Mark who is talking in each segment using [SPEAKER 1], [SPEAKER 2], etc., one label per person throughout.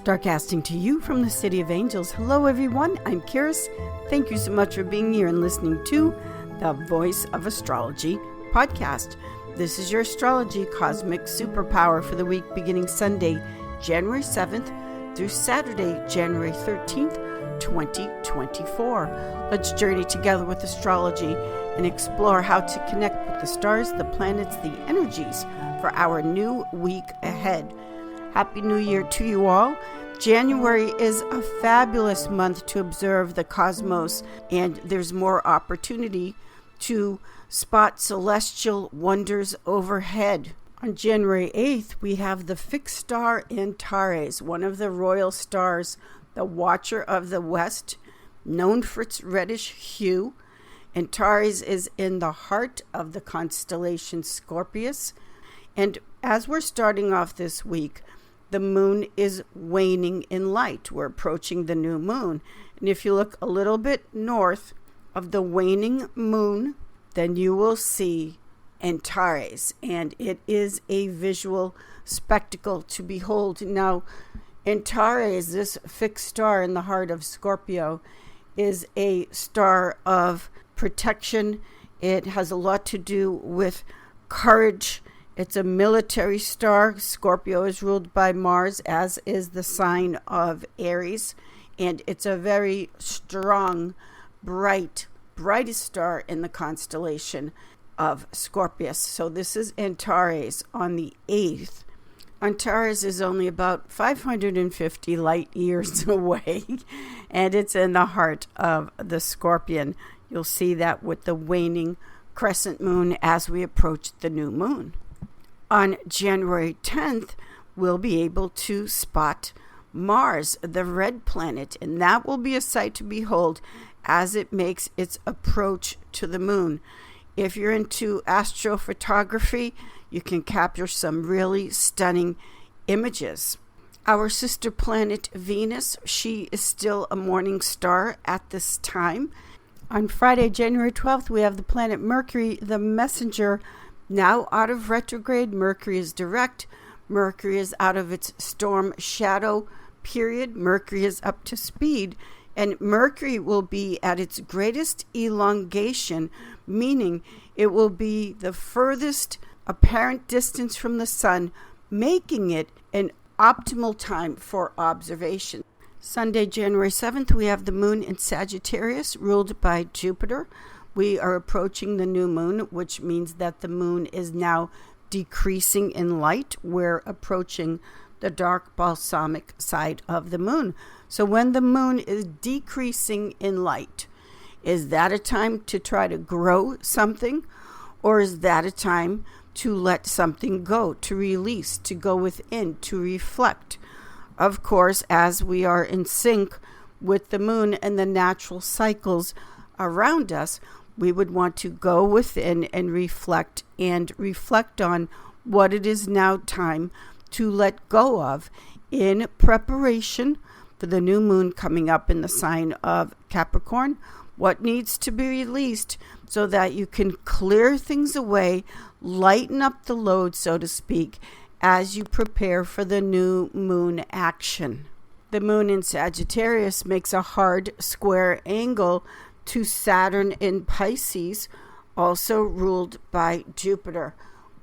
[SPEAKER 1] Starcasting to you from the City of Angels. Hello everyone, I'm Kiris. Thank you so much for being here and listening to the Voice of Astrology podcast. This is your astrology cosmic superpower for the week beginning Sunday, January 7th through Saturday, January 13th, 2024. Let's journey together with astrology and explore how to connect with the stars, the planets, the energies for our new week ahead. Happy New Year to you all. January is a fabulous month to observe the cosmos, and there's more opportunity to spot celestial wonders overhead. On January 8th, we have the fixed star Antares, one of the royal stars, the Watcher of the West, known for its reddish hue. Antares is in the heart of the constellation Scorpius. And as we're starting off this week, the moon is waning in light. We're approaching the new moon. And if you look a little bit north of the waning moon, then you will see Antares. And it is a visual spectacle to behold. Now, Antares, this fixed star in the heart of Scorpio, is a star of protection. It has a lot to do with courage. It's a military star. Scorpio is ruled by Mars, as is the sign of Aries. And it's a very strong, brightest star in the constellation of Scorpius. So this is Antares on the 8th. Antares is only about 550 light years away, and it's in the heart of the Scorpion. You'll see that with the waning crescent moon as we approach the new moon. On January 10th, we'll be able to spot Mars, the red planet, and that will be a sight to behold as it makes its approach to the moon. If you're into astrophotography, you can capture some really stunning images. Our sister planet Venus, she is still a morning star at this time. On Friday, January 12th, we have the planet Mercury, the messenger, now out of retrograde. Mercury is direct. Mercury is out of its storm shadow period. Mercury is up to speed. And Mercury will be at its greatest elongation, meaning it will be the furthest apparent distance from the sun, making it an optimal time for observation. Sunday, January 7th, we have the moon in Sagittarius, ruled by Jupiter. We are approaching the new moon, which means that the moon is now decreasing in light. We're approaching the dark balsamic side of the moon. So when the moon is decreasing in light, is that a time to try to grow something? Or is that a time to let something go, to release, to go within, to reflect? Of course, as we are in sync with the moon and the natural cycles around us, we would want to go within and reflect on what it is now time to let go of in preparation for the new moon coming up in the sign of Capricorn. What needs to be released so that you can clear things away, lighten up the load, so to speak, as you prepare for the new moon action. The moon in Sagittarius makes a hard square angle to Saturn in Pisces, also ruled by Jupiter.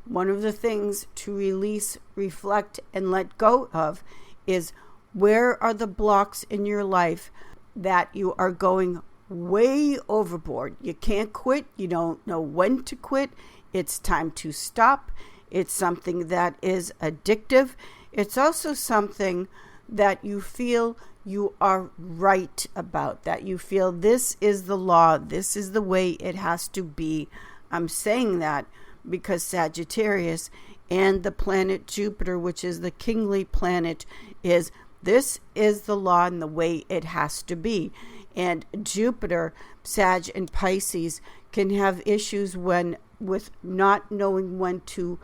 [SPEAKER 1] One of the things to release, reflect, and let go of is where are the blocks in your life that you are going way overboard. You can't quit. You don't know when to quit. It's time to stop. It's something that is addictive. It's also something that you feel you are right about, that you feel this is the law, this is the way it has to be. I'm saying that because Sagittarius and the planet Jupiter, which is the kingly planet, this is the law and the way it has to be. And Jupiter, Sag, and Pisces can have issues with not knowing when to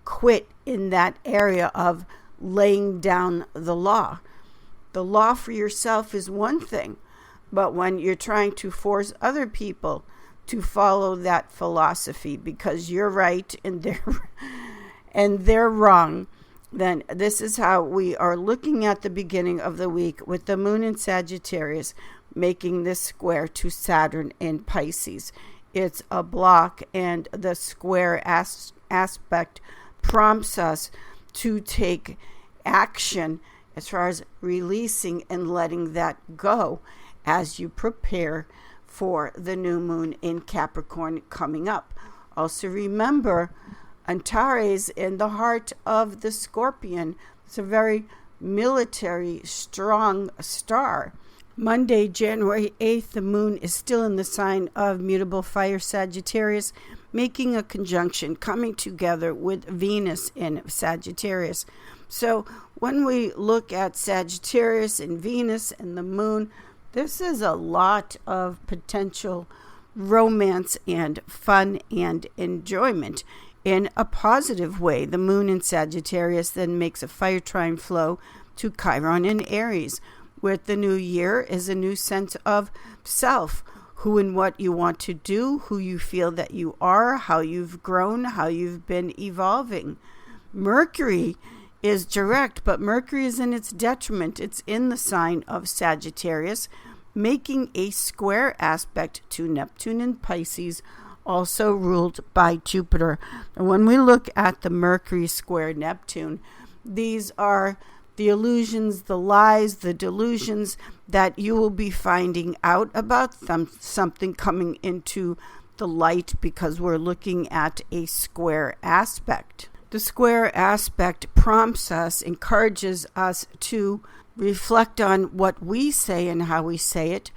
[SPEAKER 1] quit in that area of laying down the law. The law for yourself is one thing, but when you're trying to force other people to follow that philosophy because you're right and they're wrong, then this is how we are looking at the beginning of the week with the moon in Sagittarius making this square to Saturn in Pisces. It's a block, and the square aspect prompts us to take action as far as releasing and letting that go as you prepare for the new moon in Capricorn coming up. Also remember, Antares in the heart of the Scorpion. It's a very military, strong star. Monday, January 8th, the moon is still in the sign of mutable fire Sagittarius, making a conjunction, coming together with Venus in Sagittarius. So when we look at Sagittarius and Venus and the moon, this is a lot of potential romance and fun and enjoyment in a positive way. The moon in Sagittarius then makes a fire trine flow to Chiron in Aries. With the new year is a new sense of self, who and what you want to do, who you feel that you are, how you've grown, how you've been evolving. Mercury is direct, but Mercury is in its detriment. It's in the sign of Sagittarius, making a square aspect to Neptune in Pisces, also ruled by Jupiter. And when we look at the Mercury square Neptune, these are the illusions, the lies, the delusions that you will be finding out about them, something coming into the light, because we're looking at a square aspect. The square aspect prompts us, encourages us to reflect on what we say and how we say it,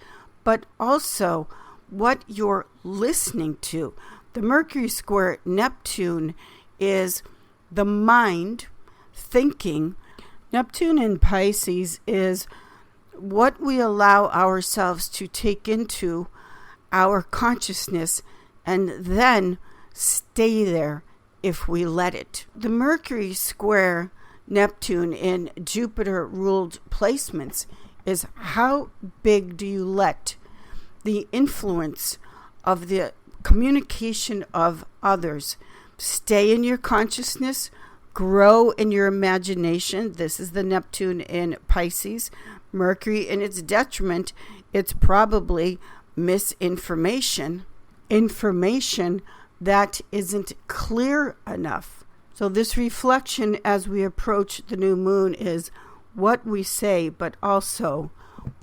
[SPEAKER 1] but also what you're listening to. The Mercury square Neptune is the mind thinking. Neptune in Pisces is what we allow ourselves to take into our consciousness and then stay there if we let it. The Mercury square Neptune in Jupiter ruled placements is how big do you let the influence of the communication of others stay in your consciousness, grow in your imagination. This is the Neptune in Pisces. Mercury in its detriment, it's probably misinformation, information that isn't clear enough. So this reflection as we approach the new moon is what we say, but also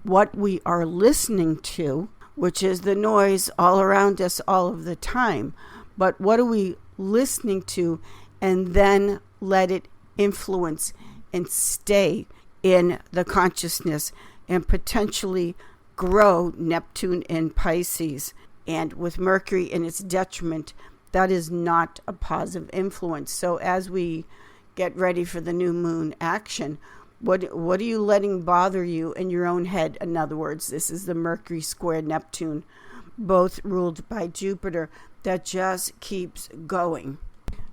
[SPEAKER 1] what we are listening to, which is the noise all around us all of the time. But what are we listening to, and then let it influence and stay in the consciousness and potentially grow Neptune in Pisces. And with Mercury in its detriment, that is not a positive influence. So as we get ready for the new moon action, what are you letting bother you in your own head? In other words, this is the Mercury square Neptune, both ruled by Jupiter, that just keeps going.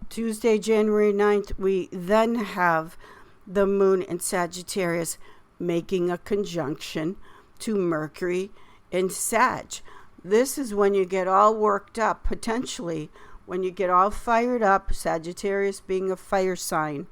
[SPEAKER 1] Tuesday, January 9th, we then have the moon in Sagittarius making a conjunction to Mercury in Sag. This is when you get all worked up, potentially, when you get all fired up, Sagittarius being a fire sign,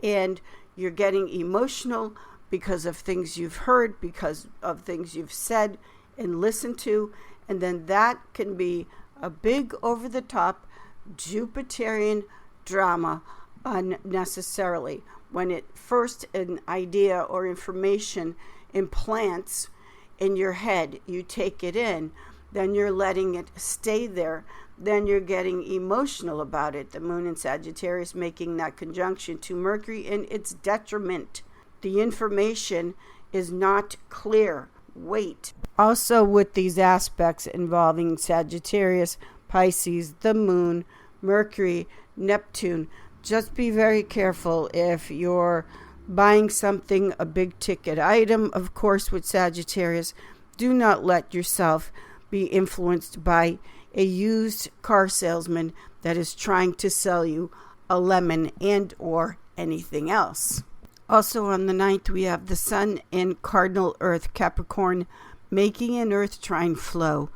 [SPEAKER 1] and you're getting emotional because of things you've heard, because of things you've said and listened to, and then that can be a big over-the-top Jupiterian drama unnecessarily. When it first an idea or information implants in your head, you take it in, then you're letting it stay there, then you're getting emotional about it. The moon in Sagittarius making that conjunction to Mercury in its detriment. The information is not clear. Wait. Also with these aspects involving Sagittarius, Pisces, the moon, Mercury, Neptune, just be very careful if you're buying something, a big ticket item, of course, with Sagittarius. Do not let yourself be influenced by a used car salesman that is trying to sell you a lemon and or anything else. Also on the 9th, we have the sun in cardinal earth Capricorn making an earth trine flow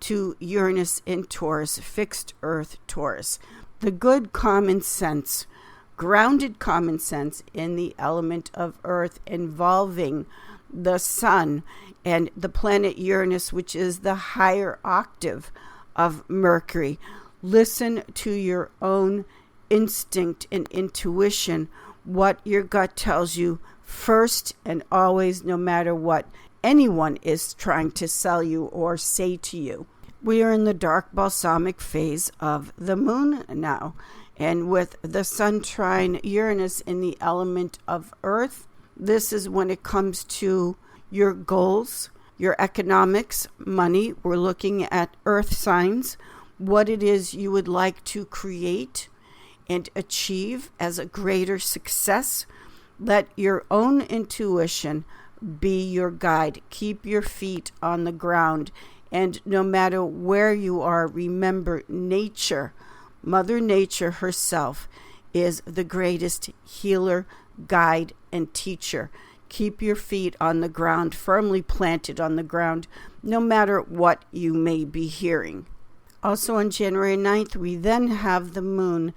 [SPEAKER 1] to Uranus in Taurus, fixed earth Taurus. The good common sense, grounded common sense in the element of earth involving the sun and the planet Uranus, which is the higher octave of Mercury. Listen to your own instinct and intuition, what your gut tells you first and always, no matter what anyone is trying to sell you or say to you. We are in the dark balsamic phase of the moon now, and with the sun trine Uranus in the element of earth, this is when it comes to your goals, your economics, money. We're looking at earth signs, what it is you would like to create and achieve as a greater success. Let your own intuition be your guide. Keep your feet on the ground. And no matter where you are, remember nature, Mother Nature herself, is the greatest healer, guide, and teacher. Keep your feet on the ground, firmly planted on the ground, no matter what you may be hearing. Also on January 9th, we then have the moon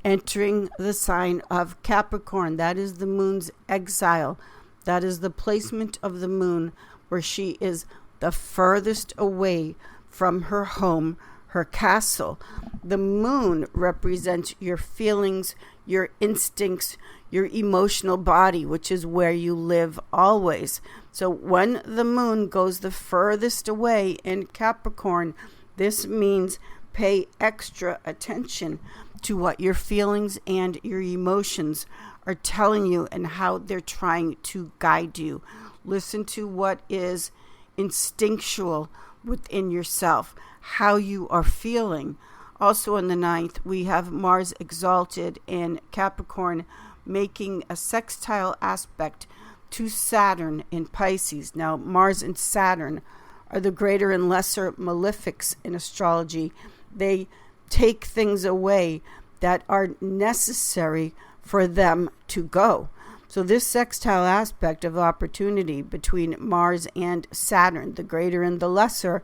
[SPEAKER 1] entering the sign of Capricorn. That is the moon's exile. That is the placement of the moon where she is the furthest away from her home, her castle. The moon represents your feelings, your instincts, your emotional body, which is where you live always. So when the moon goes the furthest away in Capricorn, this means pay extra attention to what your feelings and your emotions are telling you and how they're trying to guide you. Listen to what is instinctual within yourself, how you are feeling. Also on the 9th, we have Mars exalted in Capricorn, making a sextile aspect to Saturn in Pisces. Now, Mars and Saturn are the greater and lesser malefics in astrology. They take things away that are necessary for them to go. So this sextile aspect of opportunity between Mars and Saturn, the greater and the lesser,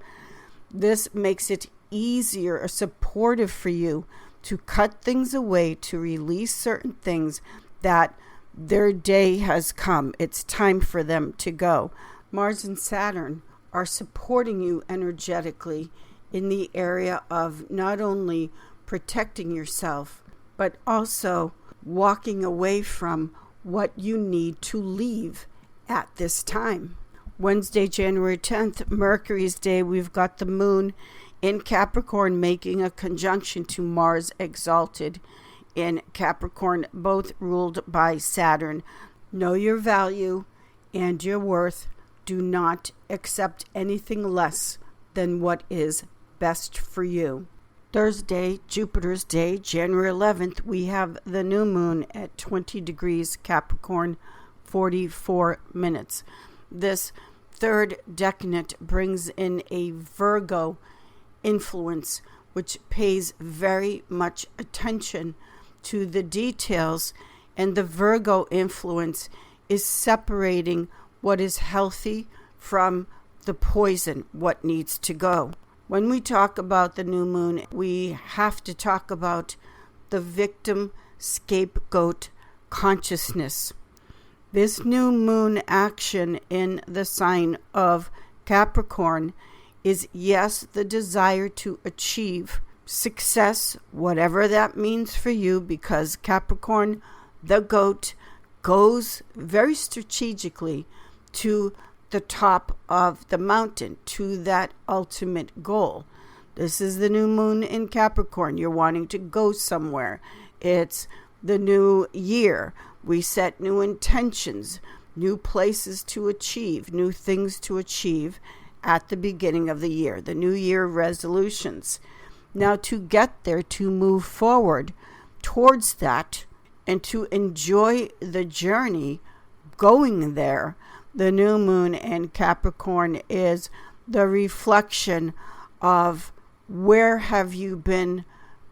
[SPEAKER 1] this makes it easier or supportive for you to cut things away, to release certain things that their day has come. It's time for them to go. Mars and Saturn are supporting you energetically in the area of not only protecting yourself, but also walking away from what you need to leave at this time. Wednesday, January 10th, Mercury's day, we've got the moon in Capricorn making a conjunction to Mars exalted in Capricorn, both ruled by Saturn. Know your value and your worth. Do not accept anything less than what is best for you. Thursday, Jupiter's day, January 11th, we have the new moon at 20 degrees Capricorn, 44 minutes. This third decanate brings in a Virgo influence, which pays very much attention to the details, and the Virgo influence is separating what is healthy from the poison, what needs to go. When we talk about the new moon, we have to talk about the victim scapegoat consciousness. This new moon action in the sign of Capricorn is, yes, the desire to achieve success, whatever that means for you, because Capricorn, the goat, goes very strategically to the top of the mountain, to that ultimate goal. This is the new moon in Capricorn. You're wanting to go somewhere. It's the new year. We set new intentions, new places to achieve, new things to achieve at the beginning of the year, the new year resolutions. Now, to get there, to move forward towards that and to enjoy the journey going there, the new moon in Capricorn is the reflection of where have you been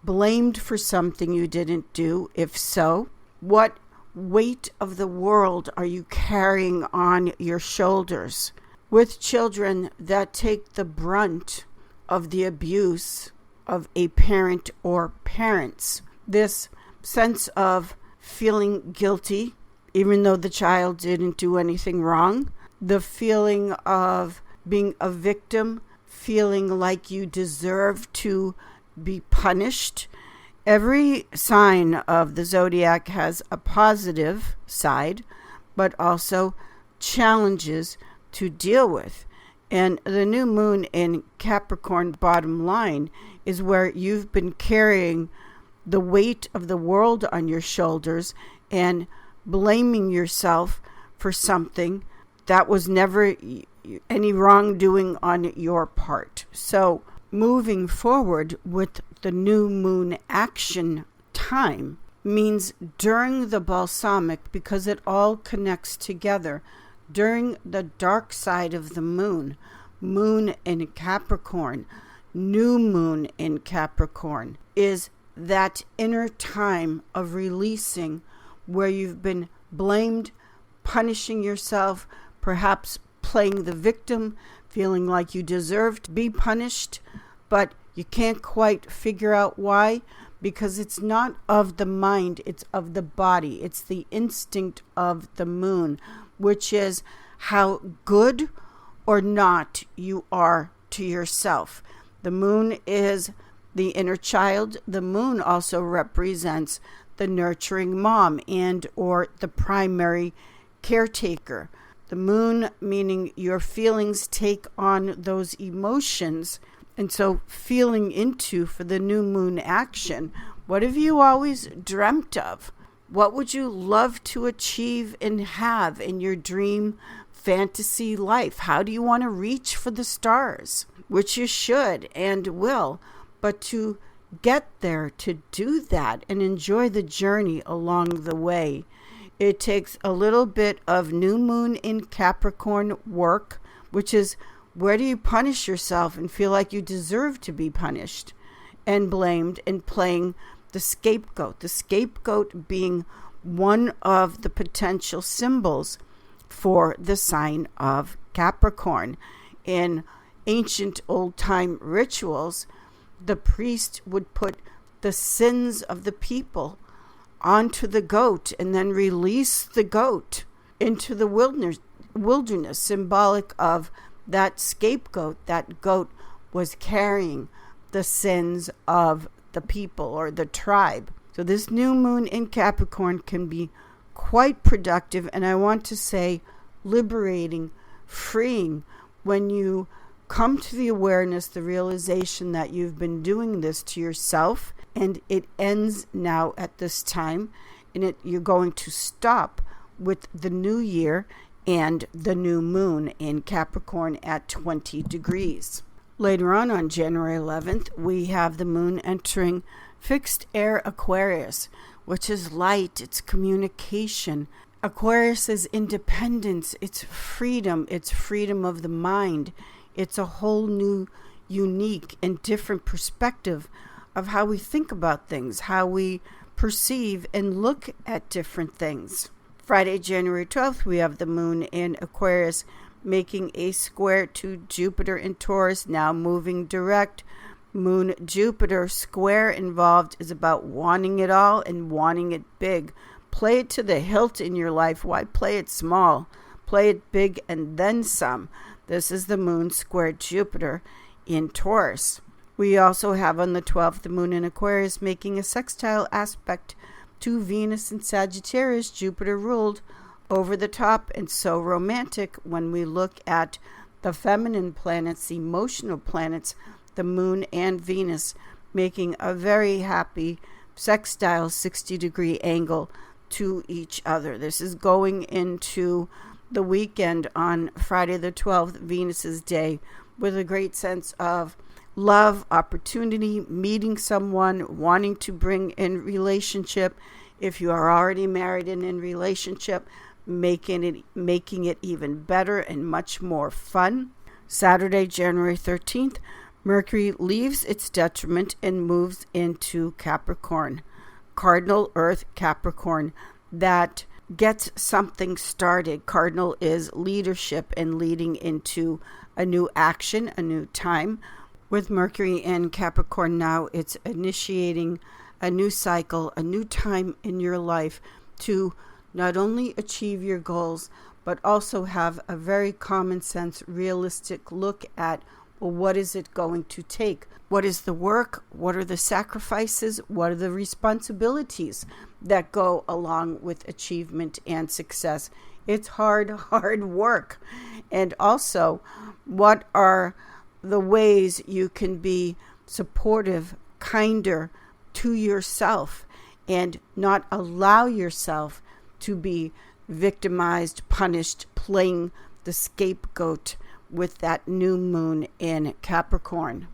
[SPEAKER 1] blamed for something you didn't do? If so, what weight of the world are you carrying on your shoulders? With children that take the brunt of the abuse of a parent or parents, this sense of feeling guilty, even though the child didn't do anything wrong, the feeling of being a victim, feeling like you deserve to be punished. Every sign of the zodiac has a positive side, but also challenges to deal with. And the new moon in Capricorn, bottom line, is where you've been carrying the weight of the world on your shoulders and blaming yourself for something that was never any wrongdoing on your part. So moving forward with the new moon action time means during the balsamic, because it all connects together, during the dark side of the moon, Moon in Capricorn, new moon in Capricorn, is that inner time of releasing where you've been blamed, punishing yourself, perhaps playing the victim, feeling like you deserve to be punished, but you can't quite figure out why, because it's not of the mind, it's of the body. It's the instinct of the moon, which is how good or not you are to yourself. The moon is the inner child. The moon also represents the nurturing mom and or the primary caretaker. The moon meaning your feelings take on those emotions. And so feeling into, for the new moon action, what have you always dreamt of? What would you love to achieve and have in your dream fantasy life? How do you want to reach for the stars? Which you should and will. But to get there, to do that and enjoy the journey along the way, it takes a little bit of new moon in Capricorn work, which is where do you punish yourself and feel like you deserve to be punished and blamed, and playing the scapegoat being one of the potential symbols for the sign of Capricorn. In ancient old-time rituals, the priest would put the sins of the people onto the goat and then release the goat into the wilderness, symbolic of that scapegoat. That goat was carrying the sins of the people or the tribe. So this new moon in Capricorn can be quite productive, and I want to say liberating, freeing, when you come to the awareness, the realization that you've been doing this to yourself, and it ends now at this time, and you're going to stop with the new year and the new moon in Capricorn at 20 degrees. Later on January 11th, we have the moon entering fixed air Aquarius, which is light, it's communication. Aquarius is independence, it's freedom of the mind. It's a whole new, unique, and different perspective of how we think about things, how we perceive and look at different things. Friday, January 12th, we have the moon in Aquarius making a square to Jupiter in Taurus, now moving direct. Moon Jupiter square involved is about wanting it all and wanting it big. Play it to the hilt in your life. Why play it small? Play it big and then some. This is the moon square Jupiter in Taurus. We also have on the 12th the moon in Aquarius making a sextile aspect to Venus in Sagittarius. Jupiter ruled, over the top and so romantic when we look at the feminine planets, emotional planets, the moon and Venus making a very happy sextile 60-degree angle to each other. This is going into the weekend on Friday the 12th, Venus's day, with a great sense of love, opportunity, meeting someone, wanting to bring in relationship. If you are already married and in relationship, making it even better and much more fun. Saturday, January 13th, Mercury leaves its detriment and moves into Capricorn. Cardinal Earth Capricorn, that gets something started. Cardinal is leadership and leading into a new action, a new time. With Mercury in Capricorn now, it's initiating a new cycle, a new time in your life to not only achieve your goals, but also have a very common sense, realistic look at, well, what is it going to take? What is the work? What are the sacrifices? What are the responsibilities that go along with achievement and success? It's hard work. And also, what are the ways you can be supportive, kinder to yourself and not allow yourself to be victimized, punished, playing the scapegoat with that new moon in Capricorn.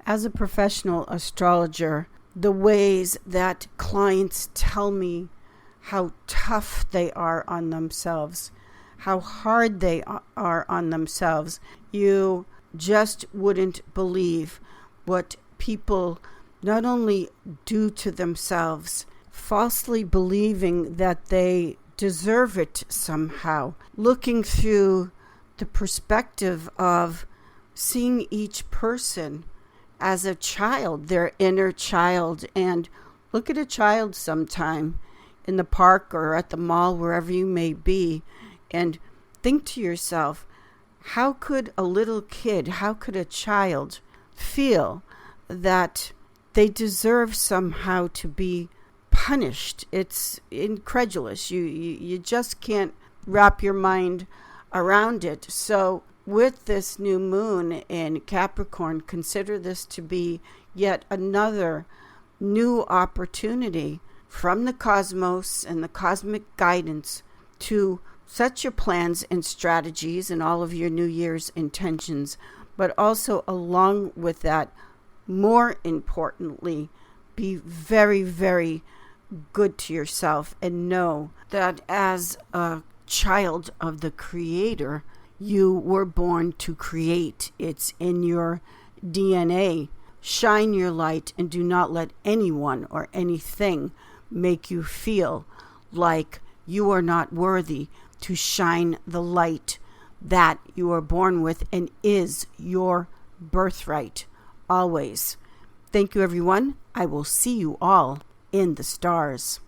[SPEAKER 1] As a professional astrologer, the ways that clients tell me how tough they are on themselves, how hard they are on themselves, you just wouldn't believe what people not only do to themselves, falsely believing that they deserve it somehow, looking through the perspective of seeing each person as a child, their inner child. And look at a child sometime in the park or at the mall, wherever you may be, and think to yourself, how could a little kid, how could a child feel that they deserve somehow to be punished? It's incredulous. You just can't wrap your mind around it. So with this new moon in Capricorn, consider this to be yet another new opportunity from the cosmos and the cosmic guidance to set your plans and strategies and all of your New Year's intentions, but also along with that, more importantly, be very, very good to yourself and know that as a child of the Creator, you were born to create. It's in your DNA. Shine your light and do not let anyone or anything make you feel like you are not worthy to shine the light that you are born with and is your birthright always. Thank you, everyone. I will see you all in the stars.